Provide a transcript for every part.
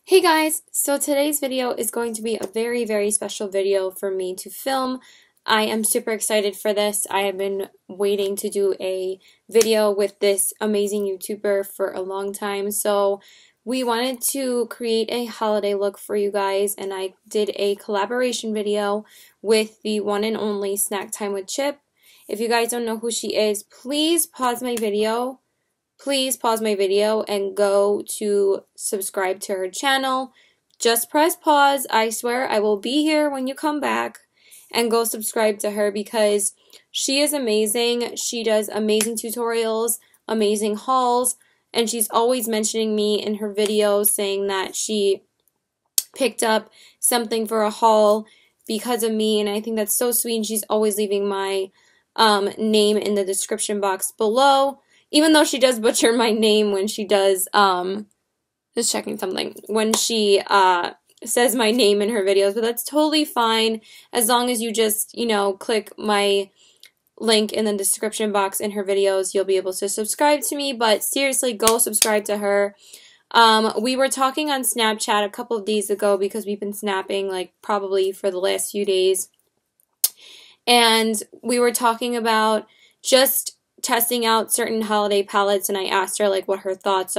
Hey guys, so today's video is going to be a very special video for me to film. I am super excited for this. I have been waiting to do a video with this amazing YouTuber for a long time. So we wanted to create a holiday look for you guys, and I did a collaboration video with the one and only Snack Time with Chip. If you guys don't know who she is, please pause my video and go to subscribe to her channel. Just press pause. I swear I will be here when you come back, and go subscribe to her because she is amazing. She does amazing tutorials, amazing hauls, and she's always mentioning me in her videos saying that she picked up something for a haul because of me, and I think that's so sweet, and she's always leaving my name in the description box below. Even though she does butcher my name when she does, just checking something, when she, says my name in her videos, but that's totally fine, as long as you just, click my link in the description box in her videos, you'll be able to subscribe to me, but seriously, go subscribe to her. We were talking on Snapchat a couple of days ago because we've been snapping, probably for the last few days, and we were talking about just testing out certain holiday palettes, and I asked her what her thoughts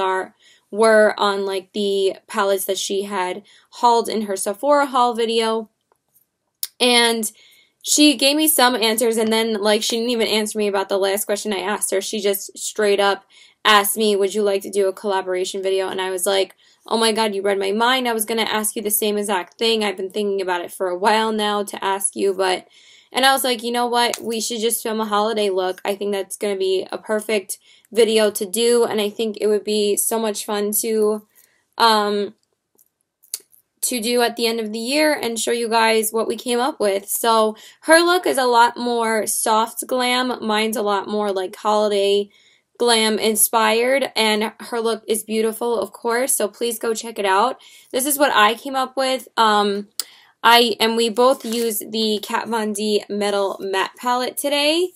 were on the palettes that she had hauled in her Sephora haul video, and she gave me some answers, and then she didn't even answer me about the last question I asked her. She just straight up asked me, would you like to do a collaboration video? And I was like, oh my god, you read my mind. I was going to ask you the same exact thing. I've been thinking about it for a while now to ask you, and I was like, you know what, we should just film a holiday look. I think that's going to be a perfect video to do, and I think it would be so much fun to do at the end of the year and show you guys what we came up with. So her look is a lot more soft glam. Mine's a lot more holiday glam inspired, and her look is beautiful, of course, so please go check it out. This is what I came up with. We both use the Kat Von D Metal Matte Palette today,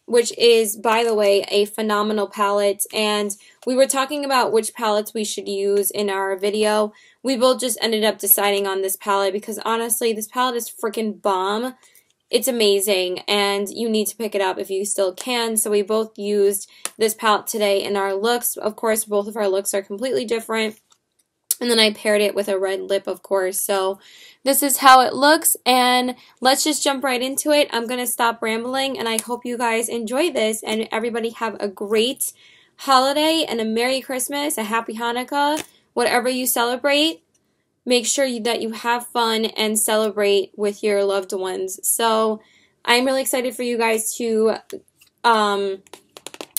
which is, by the way, a phenomenal palette, and we were talking about which palettes we should use in our video. We both just ended up deciding on this palette because, honestly, this palette is freaking bomb. It's amazing, and you need to pick it up if you still can, so we both used this palette today in our looks. Of course, both of our looks are completely different. And then I paired it with a red lip, of course. So this is how it looks, and let's just jump right into it. I'm going to stop rambling, and I hope you guys enjoy this, and everybody have a great holiday and a Merry Christmas, a Happy Hanukkah, whatever you celebrate. Make sure that you have fun and celebrate with your loved ones. So I'm really excited for you guys to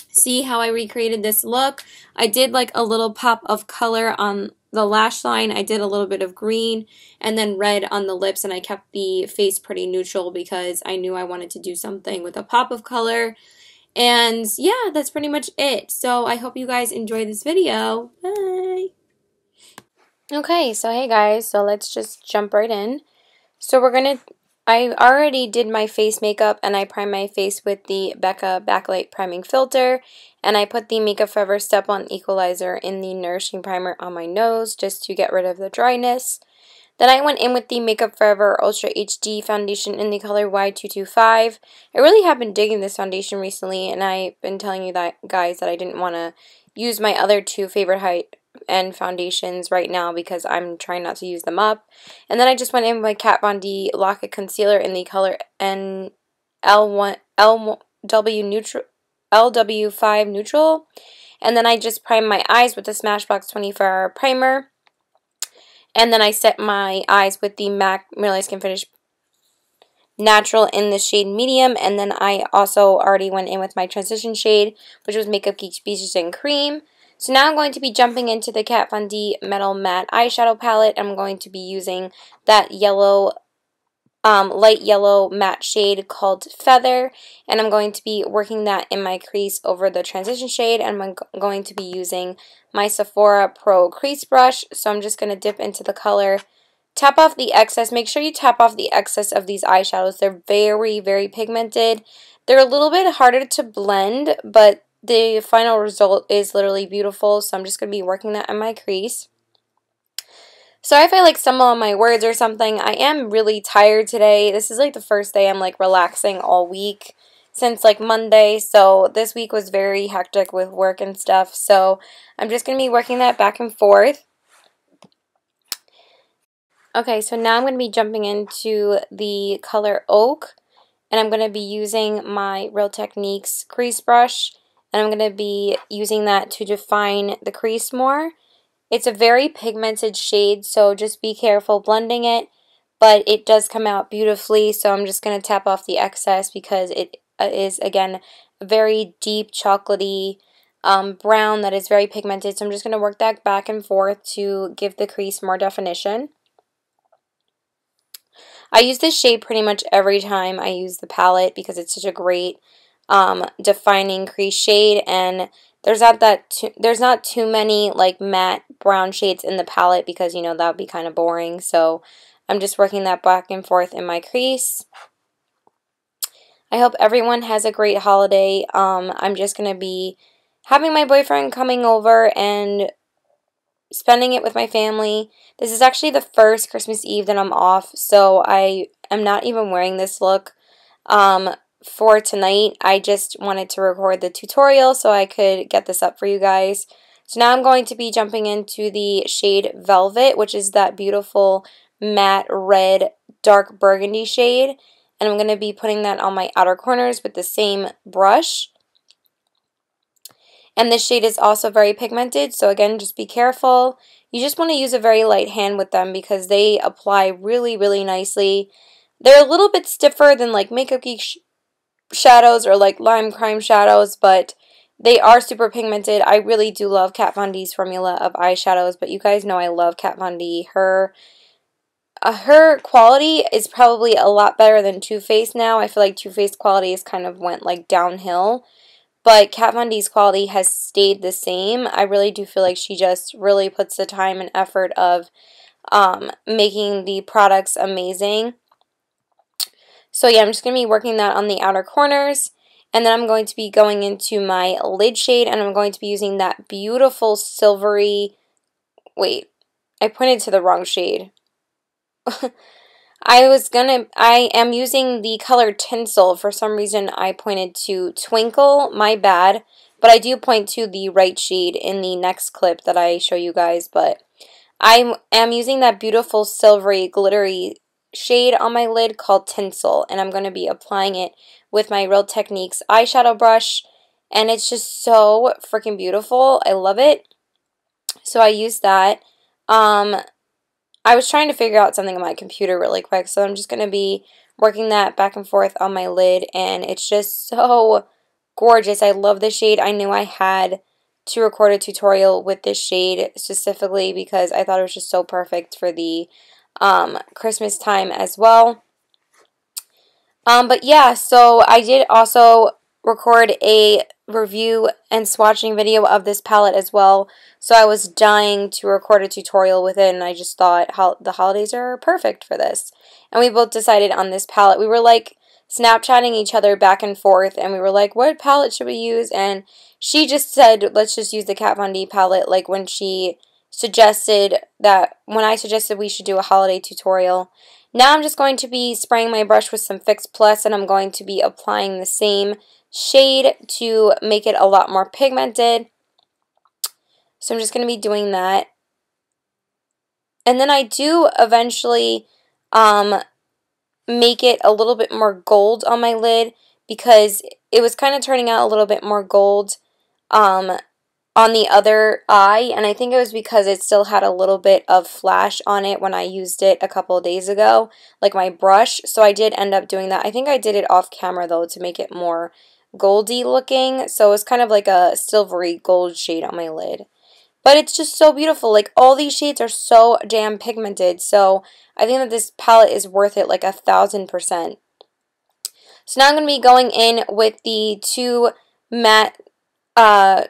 see how I recreated this look. I did a little pop of color on the lash line. I did a little bit of green and then red on the lips, and I kept the face pretty neutral because I knew I wanted to do something with a pop of color. And yeah, that's pretty much it. So I hope you guys enjoy this video. Bye! Okay, so hey guys, so let's just jump right in. So I already did my face makeup, and I primed my face with the Becca Backlight Priming Filter, and I put the Makeup Forever Step-On Equalizer in the Nourishing Primer on my nose just to get rid of the dryness. Then I went in with the Makeup Forever Ultra HD Foundation in the color Y225. I really have been digging this foundation recently, and I've been telling you guys that I didn't want to use my other two favorite high-end foundations right now because I'm trying not to use them up. And then I just went in with my Kat Von D Lock-It Concealer in the color LW5 Neutral. And then I just primed my eyes with the Smashbox 24-Hour Primer. And then I set my eyes with the MAC Real Skin Finish Natural in the shade Medium. And then I also already went in with my transition shade, which was Makeup Geek Beaches and Cream. So now I'm going to be jumping into the Kat Von D Metal Matte Eyeshadow Palette. I'm going to be using that yellow, light yellow matte shade called Feather. And I'm going to be working that in my crease over the transition shade. And I'm going to be using my Sephora Pro Crease Brush. So I'm just going to dip into the color, tap off the excess. Make sure you tap off the excess of these eyeshadows. They're very pigmented. They're a little bit harder to blend, but the final result is literally beautiful, so I'm just going to be working that on my crease. Sorry if I like stumble on my words or something. I am really tired today. This is like the first day I'm like relaxing all week since like Monday. So this week was very hectic with work and stuff. So I'm just going to be working that back and forth. Okay, so now I'm going to be jumping into the color Oak. And I'm going to be using my Real Techniques crease brush. And I'm going to be using that to define the crease more. It's a very pigmented shade, so just be careful blending it, but it does come out beautifully, so I'm just going to tap off the excess because it is, again, a very deep chocolatey brown that is very pigmented, so I'm just going to work that back and forth to give the crease more definition. I use this shade pretty much every time I use the palette because it's such a great defining crease shade, and there's not too many like matte brown shades in the palette because, you know, that would be kind of boring. So I'm just working that back and forth in my crease. I hope everyone has a great holiday. I'm just going to be having my boyfriend coming over and spending it with my family. This is actually the first Christmas Eve that I'm off, so I am not even wearing this look for tonight. I just wanted to record the tutorial so I could get this up for you guys. So now I'm going to be jumping into the shade Velvet, which is that beautiful matte red dark burgundy shade, and I'm going to be putting that on my outer corners with the same brush. And this shade is also very pigmented, so again, just be careful. You just want to use a very light hand with them because they apply really, really nicely. They're a little bit stiffer than like Makeup Geek shadows or like Lime Crime shadows, but they are super pigmented. I really do love Kat Von D's formula of eyeshadows, but you guys know I love Kat Von D. Her quality is probably a lot better than Too Faced now. I feel like Too Faced quality has kind of went like downhill, but Kat Von D's quality has stayed the same. I really do feel like she just really puts the time and effort of making the products amazing. So yeah, I'm just going to be working that on the outer corners, and then I'm going to be going into my lid shade, and I'm going to be using that beautiful silvery, wait, I pointed to the wrong shade. I am using the color Tinsel. For some reason I pointed to Twinkle, my bad, but I do point to the right shade in the next clip that I show you guys, but I am using that beautiful silvery glittery shade on my lid called Tinsel, and I'm going to be applying it with my Real Techniques eyeshadow brush, and it's just so freaking beautiful. I love it. So I used that. I was trying to figure out something on my computer really quick, so I'm just going to be working that back and forth on my lid, and it's just so gorgeous. I love this shade. I knew I had to record a tutorial with this shade specifically because I thought it was just so perfect for the Christmas time as well. But yeah, so I did also record a review and swatching video of this palette as well, so I was dying to record a tutorial with it, and I just thought the holidays are perfect for this. And we both decided on this palette. We were like Snapchatting each other back and forth, and we were like, what palette should we use? And she just said, let's just use the Kat Von D palette, like when I suggested we should do a holiday tutorial. Now I'm just going to be spraying my brush with some Fix Plus, and I'm going to be applying the same shade to make it a lot more pigmented. So I'm just going to be doing that. And then I do eventually make it a little bit more gold on my lid because it was kind of turning out a little bit more gold on the other eye, and I think it was because it still had a little bit of flash on it when I used it a couple of days ago, like my brush, so I did end up doing that. I think I did it off camera though to make it more goldy looking, so it's kind of like a silvery gold shade on my lid. But it's just so beautiful. Like, all these shades are so damn pigmented, so I think that this palette is worth it like 1,000%. So now I'm going to be going in with the two matte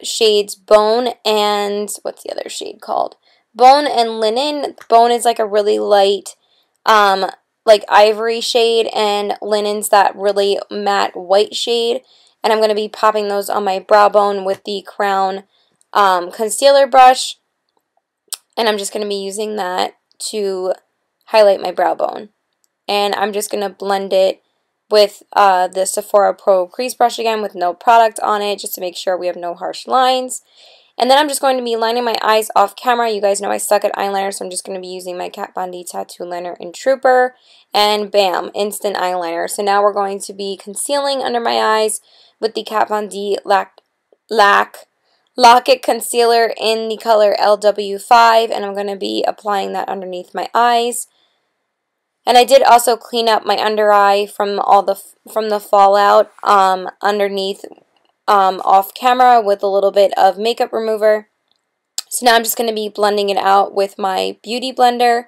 shades Bone and, what's the other shade called? Bone and Linen. Bone is like a really light like ivory shade, and Linen's that really matte white shade, and I'm going to be popping those on my brow bone with the Crown concealer brush, and I'm just going to be using that to highlight my brow bone. And I'm just going to blend it with the Sephora Pro crease brush again with no product on it, just to make sure we have no harsh lines. And then I'm just going to be lining my eyes off camera. You guys know I suck at eyeliner, so I'm just going to be using my Kat Von D Tattoo Liner in Trooper. And bam, instant eyeliner. So now we're going to be concealing under my eyes with the Kat Von D Lock-It Concealer in the color LW5. And I'm going to be applying that underneath my eyes. And I did also clean up my under eye from the fallout underneath off camera with a little bit of makeup remover. So now I'm just going to be blending it out with my beauty blender,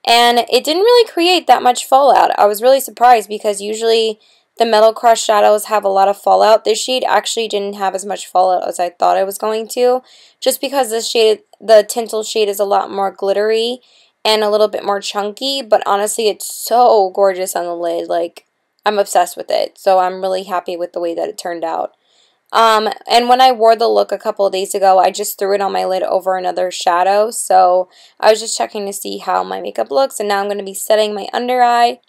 and it didn't really create that much fallout. I was really surprised because usually the Metal Crush shadows have a lot of fallout. This shade actually didn't have as much fallout as I thought it was going to, just because this shade, the Tintle shade, is a lot more glittery and a little bit more chunky, but honestly it's so gorgeous on the lid. Like, I'm obsessed with it, so I'm really happy with the way that it turned out. And when I wore the look a couple of days ago, I just threw it on my lid over another shadow, so I was just checking to see how my makeup looks, and now I'm going to be setting my under eye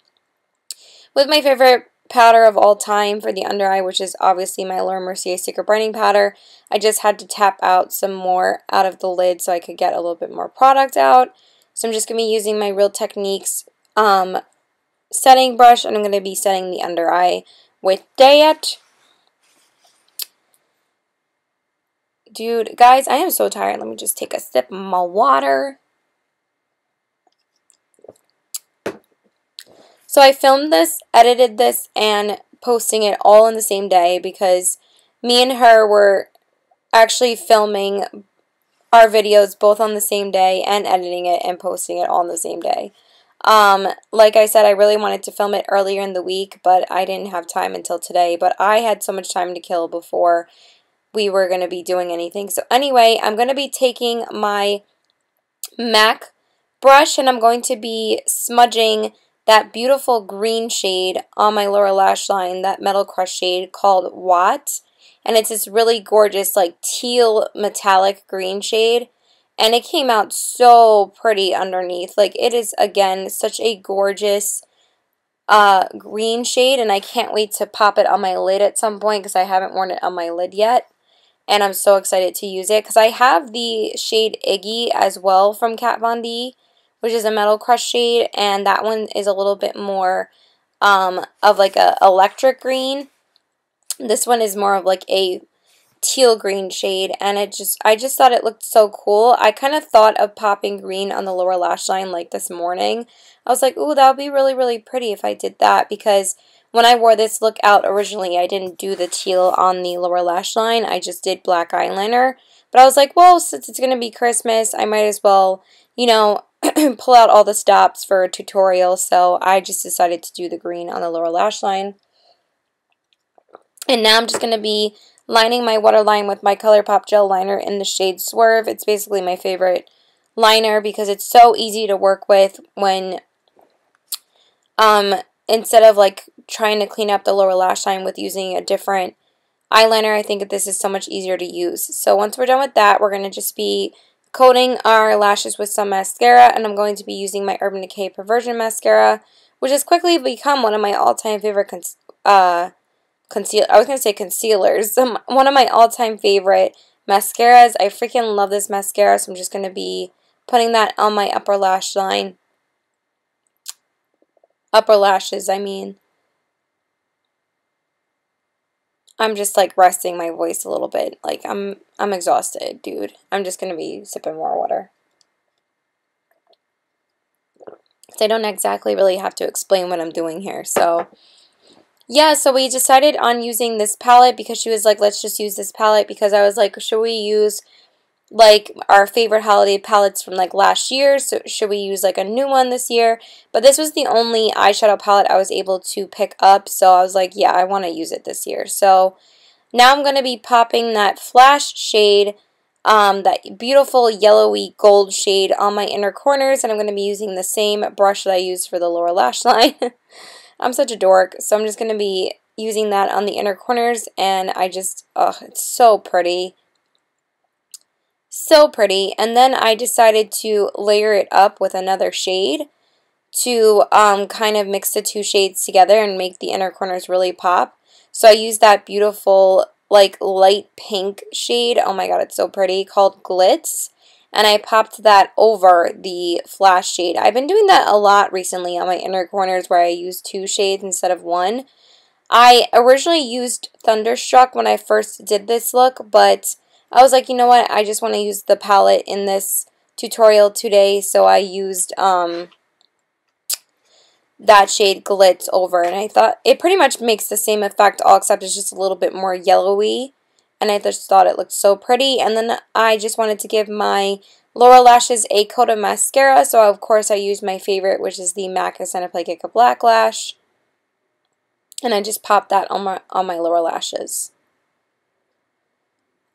with my favorite powder of all time for the under eye, which is obviously my Laura Mercier Secret Brightening Powder. I just had to tap out some more out of the lid so I could get a little bit more product out, so I'm just going to be using my Real Techniques setting brush, and I'm going to be setting the under eye with that. Dude, guys, I am so tired. Let me just take a sip of my water. So I filmed this, edited this, and posting it all in the same day because me and her were actually filming our videos both on the same day and editing it and posting it all on the same day. Like I said, I really wanted to film it earlier in the week, but I didn't have time until today. But I had so much time to kill before we were going to be doing anything. So anyway, I'm going to be taking my MAC brush and I'm going to be smudging that beautiful green shade on my lower lash line, that Metal Crush shade called Watt. And it's this really gorgeous, like, teal metallic green shade. And it came out so pretty underneath. Like, it is, again, such a gorgeous green shade. And I can't wait to pop it on my lid at some point because I haven't worn it on my lid yet. And I'm so excited to use it because I have the shade Iggy as well from Kat Von D, which is a Metal Crush shade, and that one is a little bit more of like a electric green. This one is more of like a teal green shade, and I just thought it looked so cool. I kind of thought of popping green on the lower lash line like this morning. I was like, ooh, that would be really, really pretty if I did that, because when I wore this look out originally, I didn't do the teal on the lower lash line. I just did black eyeliner. But I was like, well, since it's going to be Christmas, I might as well, you know, pull out all the stops for a tutorial. So I just decided to do the green on the lower lash line. And now I'm just going to be lining my waterline with my ColourPop gel liner in the shade Swerve. It's basically my favorite liner because it's so easy to work with when instead of like trying to clean up the lower lash line with using a different eyeliner. I think this is so much easier to use. So once we're done with that, we're going to just be coating our lashes with some mascara, and I'm going to be using my Urban Decay Perversion Mascara, which has quickly become one of my all-time favorite concealers. One of my all-time favorite mascaras. I freaking love this mascara, so I'm just going to be putting that on my upper lash line. Upper lashes, I mean. I'm just like resting my voice a little bit. Like I'm exhausted, dude. I'm just gonna be sipping more water. So I don't exactly really have to explain what I'm doing here. So yeah, so we decided on using this palette because she was like, let's just use this palette, because I was like, should we use like our favorite holiday palettes from like last year? So should we use like a new one this year? But this was the only eyeshadow palette I was able to pick up, so I was like, yeah, I want to use it this year. So now I'm going to be popping that Flash shade, that beautiful yellowy gold shade on my inner corners, and I'm going to be using the same brush that I used for the lower lash line. I'm such a dork, so I'm just going to be using that on the inner corners, and I just, oh, it's so pretty. So pretty. And then I decided to layer it up with another shade to kind of mix the two shades together and make the inner corners really pop. So I used that beautiful like light pink shade. Oh my god, it's so pretty, called Glitz. And I popped that over the flash shade. I've been doing that a lot recently on my inner corners where I use two shades instead of one. I originally used Thunderstruck when I first did this look, but I was like, you know what, I just want to use the palette in this tutorial today, so I used that shade Glitz over, and I thought it pretty much makes the same effect, all except it's just a little bit more yellowy, and I just thought it looked so pretty. And then I just wanted to give my lower lashes a coat of mascara, so of course I used my favorite, which is the MAC Cineplegica Black Lash. And I just popped that on my lower lashes.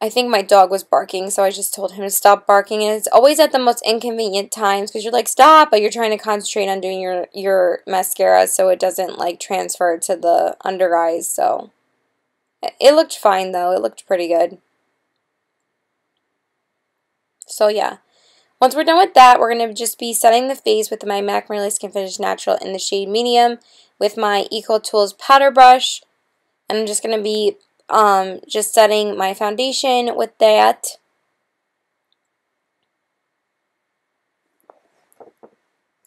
I think my dog was barking, so I just told him to stop barking. And it's always at the most inconvenient times because you're like, stop, but you're trying to concentrate on doing your mascara so it doesn't like transfer to the under eyes. So it looked fine though. It looked pretty good. So yeah. Once we're done with that, we're going to just be setting the face with my MAC Marley Skin Finish Natural in the shade Medium with my Eco Tools powder brush. And I'm just going to be just setting my foundation with that.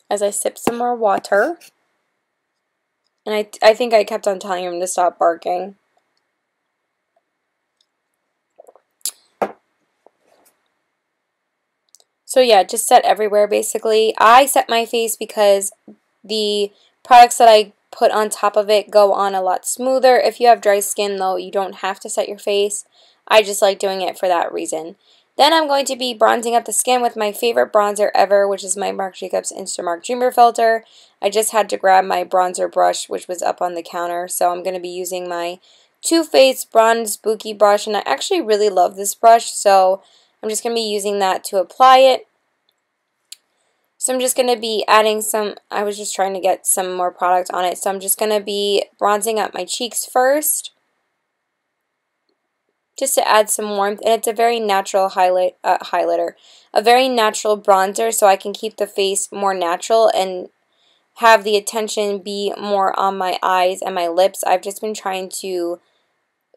As I sip some more water. And I think I kept on telling him to stop barking. So yeah, just set everywhere basically. I set my face because the products that I put on top of it go on a lot smoother. If you have dry skin though, you don't have to set your face. I just like doing it for that reason. Then I'm going to be bronzing up the skin with my favorite bronzer ever, which is my Marc Jacobs Instamark Dreamer Filter. I just had to grab my bronzer brush, which was up on the counter, so I'm going to be using my Too Faced Bronze Spooky brush, and I actually really love this brush, so I'm just going to be using that to apply it. So I'm just going to be adding some, I was just trying to get some more product on it, so I'm just going to be bronzing up my cheeks first, just to add some warmth, and it's a very natural highlighter, a very natural bronzer, so I can keep the face more natural and have the attention be more on my eyes and my lips. I've just been trying to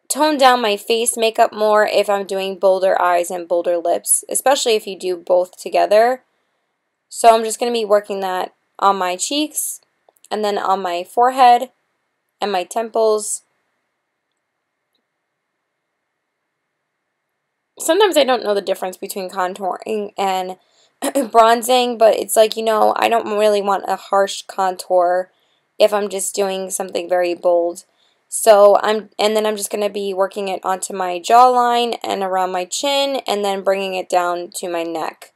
tone down my face makeup more if I'm doing bolder eyes and bolder lips, especially if you do both together. So I'm just going to be working that on my cheeks and then on my forehead and my temples. Sometimes I don't know the difference between contouring and bronzing, but it's like, you know, I don't really want a harsh contour if I'm just doing something very bold. So and then I'm just going to be working it onto my jawline and around my chin and then bringing it down to my neck,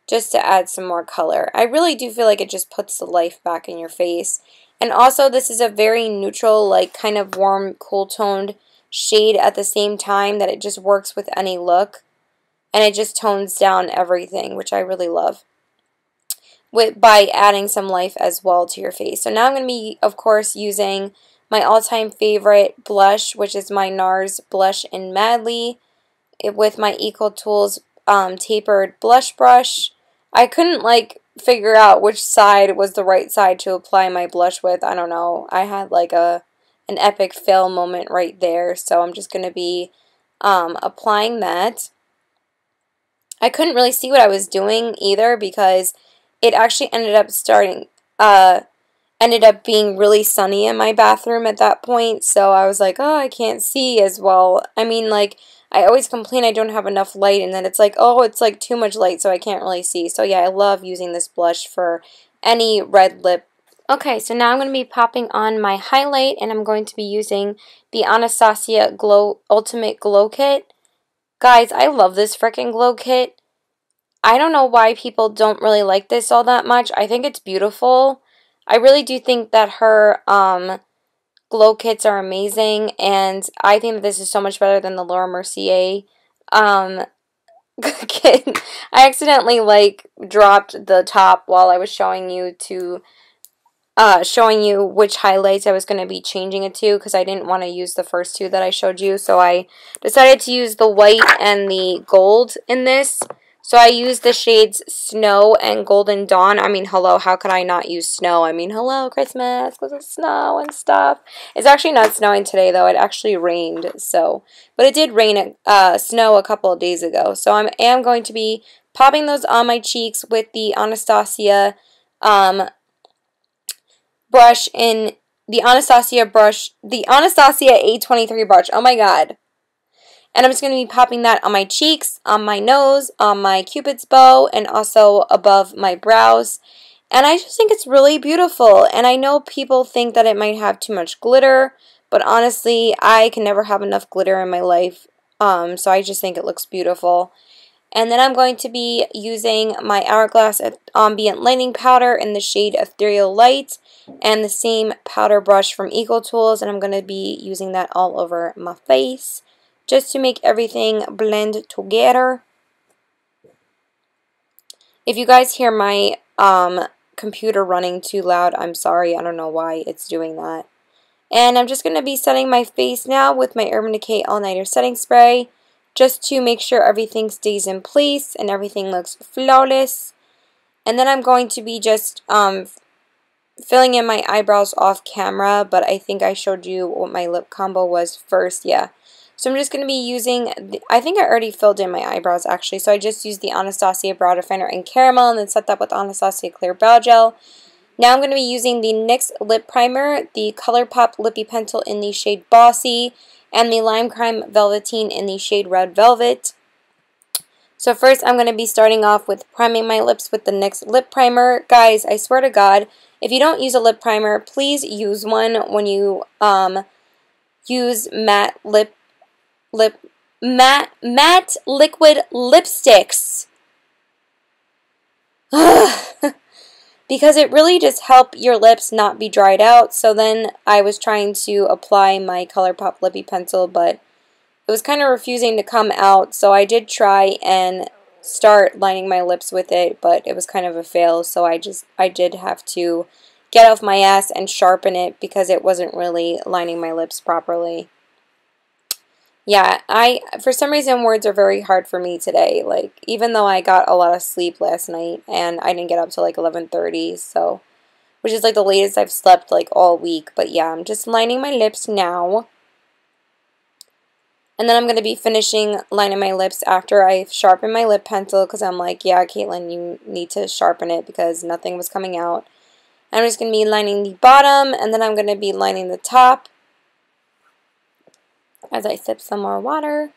just to add some more color. I really do feel like it just puts the life back in your face. And also this is a very neutral, like kind of warm, cool toned shade at the same time that it just works with any look. And it just tones down everything, which I really love, by adding some life as well to your face. So now I'm going to be, of course, using my all-time favorite blush, which is my NARS Blush in Madly, with my Eco Tools tapered blush brush. I couldn't like figure out which side was the right side to apply my blush with. I don't know. I had like an epic fail moment right there. So I'm just going to be applying that. I couldn't really see what I was doing either because it actually ended up being really sunny in my bathroom at that point. So I was like, oh, I can't see as well. I mean, like, I always complain I don't have enough light, and then it's like, oh, it's like too much light, so I can't really see. So yeah, I love using this blush for any red lip. Okay, so now I'm going to be popping on my highlight, and I'm going to be using the Anastasia Ultimate Glow Kit. Guys, I love this freaking glow kit. I don't know why people don't really like this all that much. I think it's beautiful. I really do think that her glow kits are amazing, and I think that this is so much better than the Laura Mercier kit. I accidentally like dropped the top while I was showing you which highlights I was going to be changing it to, because I didn't want to use the first two that I showed you, so I decided to use the white and the gold in this. So I use the shades Snow and Golden Dawn. I mean, hello, how could I not use snow? I mean, hello, Christmas, because of snow and stuff. It's actually not snowing today, though. It actually rained, so. But it did rain, snow a couple of days ago. So I am going to be popping those on my cheeks with the Anastasia brush in the Anastasia A23 brush. Oh my god. And I'm just going to be popping that on my cheeks, on my nose, on my cupid's bow, and also above my brows. And I just think it's really beautiful. And I know people think that it might have too much glitter, but honestly, I can never have enough glitter in my life. So I just think it looks beautiful. And then I'm going to be using my Hourglass Ambient Lighting Powder in the shade Ethereal Light and the same powder brush from EcoTools, and I'm going to be using that all over my face just to make everything blend together. If you guys hear my computer running too loud, I'm sorry. I don't know why it's doing that. And I'm just going to be setting my face now with my Urban Decay All Nighter Setting Spray, just to make sure everything stays in place and everything looks flawless. And then I'm going to be just filling in my eyebrows off camera, but I think I showed you what my lip combo was first, yeah. So I'm just going to be using, I think I already filled in my eyebrows actually, so I just used the Anastasia Brow Definer in Caramel and then set that with Anastasia Clear Brow Gel. Now I'm going to be using the NYX Lip Primer, the ColourPop Lippy Pencil in the shade Bossy, and the Lime Crime Velveteen in the shade Red Velvet. So first I'm going to be starting off with priming my lips with the NYX Lip Primer. Guys, I swear to God, if you don't use a lip primer, please use one when you use matte liquid lipsticks. Because it really just helps your lips not be dried out. So then I was trying to apply my ColourPop Lippy Pencil, but it was kind of refusing to come out. So I did try and start lining my lips with it, but it was kind of a fail. So I did have to get off my ass and sharpen it because it wasn't really lining my lips properly. Yeah, for some reason words are very hard for me today. Like, even though I got a lot of sleep last night and I didn't get up till like 11:30, so, which is like the latest I've slept like all week. But yeah, I'm just lining my lips now. And then I'm going to be finishing lining my lips after I've sharpened my lip pencil because I'm like, yeah, Caitlin, you need to sharpen it because nothing was coming out. I'm just going to be lining the bottom and then I'm going to be lining the top as I sip some more water.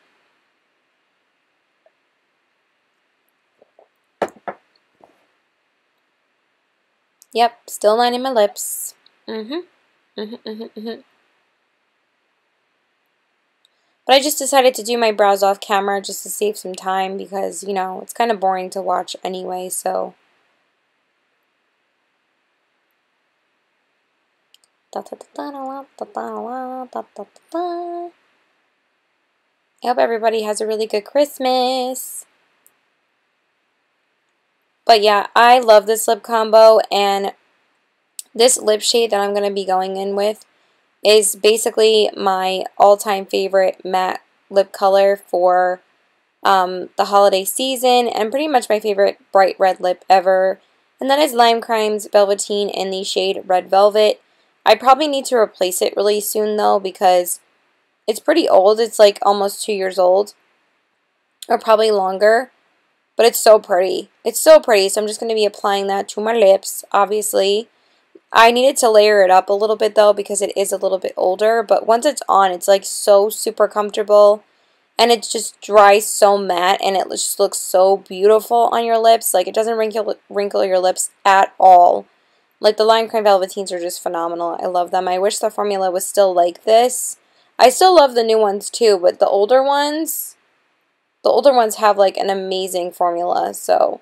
Yep, still lining my lips. But I just decided to do my brows off camera just to save some time because, you know, it's kind of boring to watch anyway, so. I hope everybody has a really good Christmas. But yeah, I love this lip combo, and this lip shade that I'm going to be going in with is basically my all-time favorite matte lip color for the holiday season, and pretty much my favorite bright red lip ever. And that is Lime Crime's Velveteen in the shade Red Velvet. I probably need to replace it really soon though because it's pretty old. It's like almost 2 years old, or probably longer. But it's so pretty. It's so pretty, so I'm just going to be applying that to my lips, obviously. I needed to layer it up a little bit, though, because it is a little bit older. But once it's on, it's, like, so super comfortable. And it just dries so matte, and it just looks so beautiful on your lips. Like, it doesn't wrinkle your lips at all. Like, the Lime Crime Velveteens are just phenomenal. I love them. I wish the formula was still like this. I still love the new ones, too, but the older ones have, like, an amazing formula, so,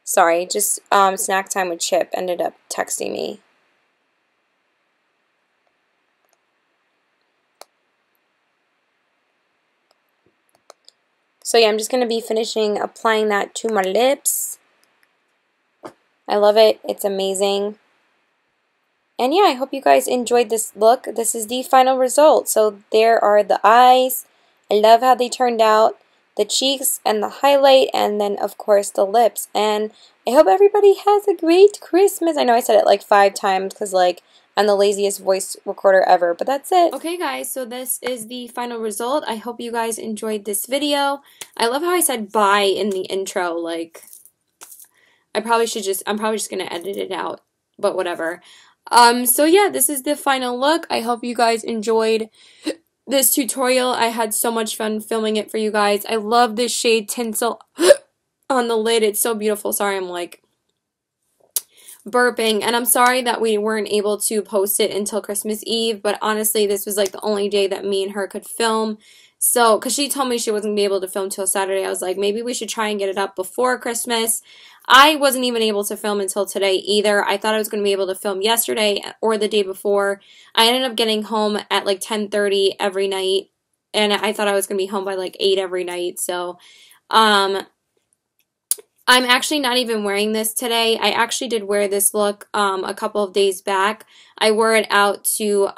sorry, just, snack time with Chip ended up texting me. So, yeah, I'm just going to be finishing applying that to my lips. I love it. It's amazing. And yeah, I hope you guys enjoyed this look. This is the final result. So there are the eyes. I love how they turned out. The cheeks and the highlight, and then of course the lips. And I hope everybody has a great Christmas. I know I said it like 5 times because like I'm the laziest voice recorder ever, but that's it. Okay guys, so this is the final result. I hope you guys enjoyed this video. I love how I said bye in the intro. Like, I'm probably just going to edit it out, but whatever. So yeah, this is the final look. I hope you guys enjoyed this tutorial. I had so much fun filming it for you guys. I love this shade Tinsel on the lid. It's so beautiful. Sorry, I'm like burping, and I'm sorry that we weren't able to post it until Christmas Eve, but honestly, this was like the only day that me and her could film. So, because she told me she wasn't going to be able to film till Saturday, I was like, maybe we should try and get it up before Christmas. I wasn't even able to film until today either. I thought I was going to be able to film yesterday or the day before. I ended up getting home at like 10:30 every night, and I thought I was going to be home by like 8 every night. So, I'm actually not even wearing this today. I actually did wear this look a couple of days back. I wore it out to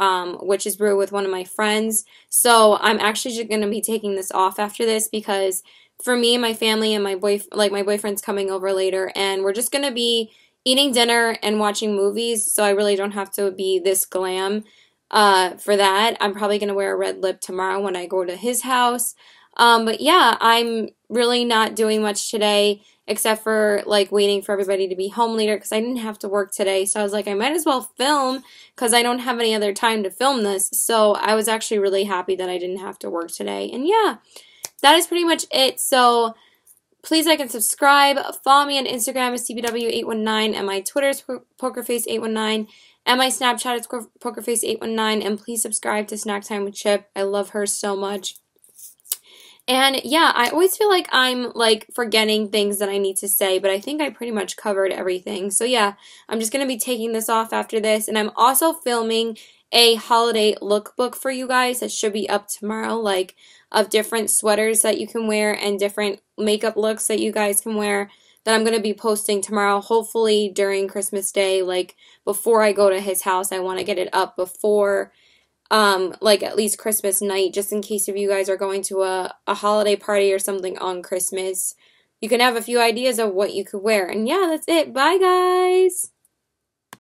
Witch's Brew with one of my friends. So I'm actually just going to be taking this off after this because for me and my family and my boyfriend's coming over later, and we're just going to be eating dinner and watching movies. So I really don't have to be this glam for that. I'm probably going to wear a red lip tomorrow when I go to his house. But yeah, I'm really not doing much today except for like waiting for everybody to be home later because I didn't have to work today. So I was like, I might as well film because I don't have any other time to film this. So I was actually really happy that I didn't have to work today. And yeah, that is pretty much it. So please like and subscribe. Follow me on Instagram as CBW819, and my Twitter is PokerFace819, and my Snapchat is PokerFace819. And please subscribe to Snack Time with Chip. I love her so much. And yeah, I always feel like I'm like forgetting things that I need to say, but I think I pretty much covered everything. So yeah, I'm just going to be taking this off after this, and I'm also filming a holiday lookbook for you guys that should be up tomorrow, like of different sweaters that you can wear and different makeup looks that you guys can wear that I'm going to be posting tomorrow, hopefully during Christmas Day, like before I go to his house. I want to get it up before like at least Christmas night, just in case if you guys are going to a holiday party or something on Christmas, you can have a few ideas of what you could wear. And yeah, that's it. Bye, guys!